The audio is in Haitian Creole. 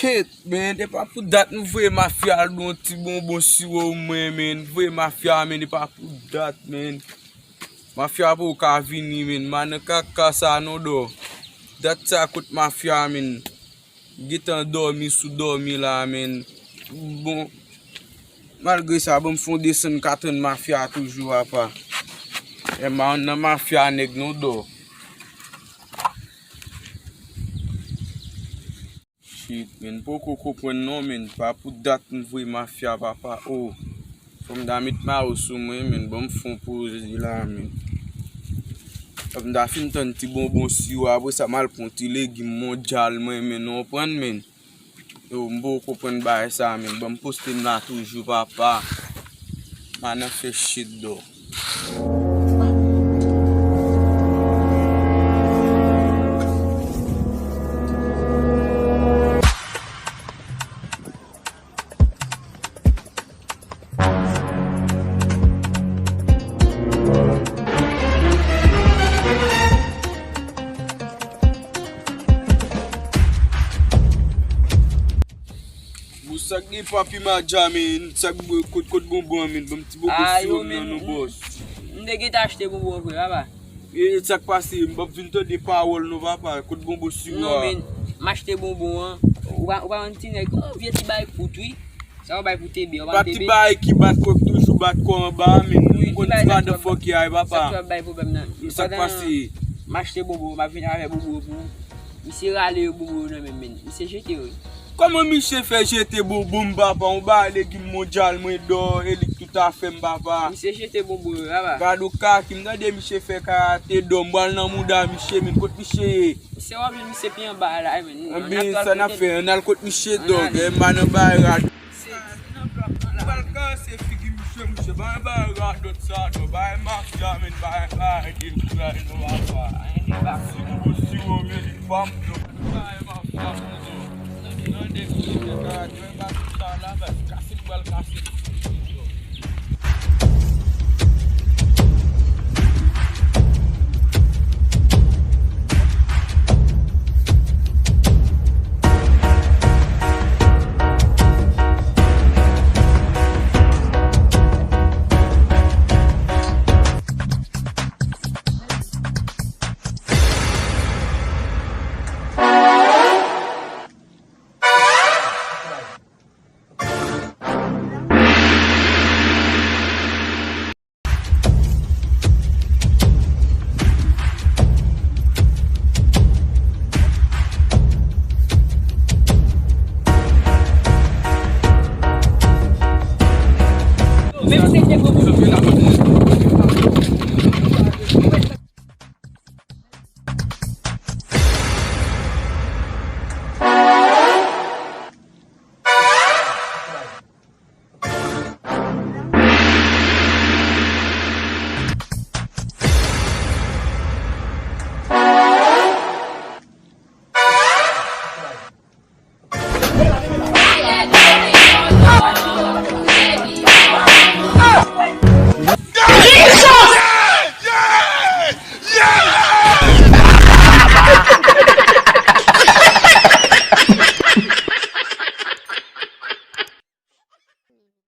shit, man. They pas pour that nous voyons mafia don petit bonbon sirop moi, man. Voyez mafia, man. They pas pour that, man. Mafia pour ka vini, man. Man kaka ça non do. Dat ça coûte mafia, man. Get en dormi sous dormi là, man. Bon, malgré ça, bon fond descendre 4 mafia toujours à pas. Et man mafia nèg non do. Men, pouco comprendre non men, pas pour date nous voyons mafia papa. Oh, comme da mettre ma sous moi men, bon fond pose là men. Comme da fin ton petit bonbon sirop après ça mal pour petit légume mondial moi men, on prend men. Yo m'bo comprendre ba ça men, bon poster là toujours papa. Man fait shit do. Sak ni papi ma jamin, sak kote bonbon men, bon petit bonbon sirop nan nou boss. Ndege t'acheter bonbon pour là-bas. Et sak passé, m'bap vinn te de parole nou papa, kote bonbon sirop. Non men, m'acheter bonbon, ou pas un petit nèg, oh viens ti bail pour toi. Ça va bail pour TB, on va TB. Pas ti bail qui bat kok toujours bat ko en bas men, kon ti va de fuck y papa. Ça va bail problème nan. Sak passé, M'acheter bonbon, m'a venir avec bonbon pour. Il s'est râlé bonbon nan men, il s'est jeté. Comment Michel fait jeter bonbon papa, on ba légume mondial moi do, et tout à fait papa. Il s'est jeté bonbon là-bas. Gado ka ki m'gade Michel fait karaté do, mbal nan mouda Michel men kote Michel. C'est vrai que Michel bien bas là men. Ben ça n'a fait, on a le kote Michel do, man ba rad. Balkan c'est figi Michel, ba rad dot ça do, ba mafia men ba il try no papa. Ba si o men fam do, ba mafia. Non, des